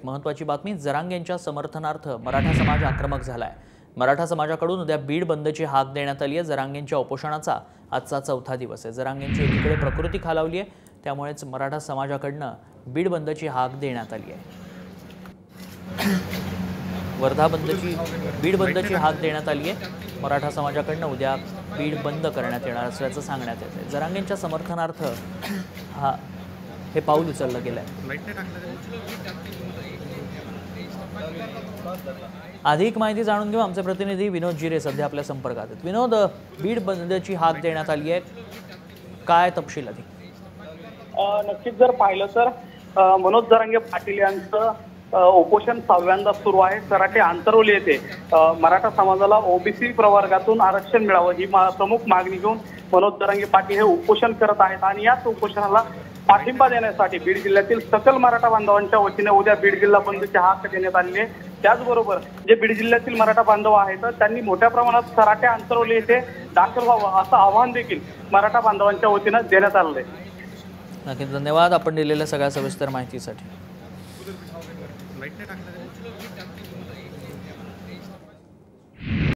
महत्त्वाची बातमी, जरांगेंच्या समर्थनार्थ मराठा समाज आक्रमक झालाय। मराठा समाजाकडून उद्या बीड बंदची हाक देण्यात आली आहे। जरांगेंच्या उपोषणाचा आजचा चौथा दिवस आहे। जरांगेंची एकीकडे प्रकृती खालावली आहे, त्यामुळेच मराठा समाजाकडनं बीड बंदची हाक देण्यात आली आहे। बीड बंदची हाक देण्यात आली आहे। मराठा समाजाकडनं उद्या बीड बंद करण्यात येणार असल्याचं सांगण्यात येतं। जरांगेंच्या समर्थनार्थ हे पाऊल उचललं गेलंय। अधिक माहिती जाणून घेऊ, आमचे प्रतिनिधी विनोद जिरे सध्या आपल्या संपर्कात आहेत। विनोद, बीड बंदची हाक देण्यात आली आहे, काय तपशील अधिक? नक्कीच जर पाहिलं तर मनोज जरांगे पाटील यांचं उपोषण 6व्यांदा सुरू आहे। सराटे आंतरवली येथे मराठा समाजाला ओबीसी प्रवर्गातून आरक्षण मिळावं ही प्रमुख मागणी घेऊन मनोज जरांगे पाटील हे उपोषण करत आहेत आणि याच उपोषणाला पाठिंबा देण्यासाठी बीड जिल्ह्यातील सकल मराठा बांधवांच्या वतीने उद्या बीड जिल्हा बंदची हाक देण्यात आली आहे। त्याचबरोबर जे बीड जिल्ह्यातील मराठा बांधव आहेत त्यांनी मोठ्या प्रमाणात सराटे आंतरवली येथे दाखल व्हावं असं आवाहन देखील मराठा बांधवांच्या वतीने देण्यात आलं आहे। नक्कीच धन्यवाद आपण दिलेल्या सगळ्या सविस्तर माहितीसाठी।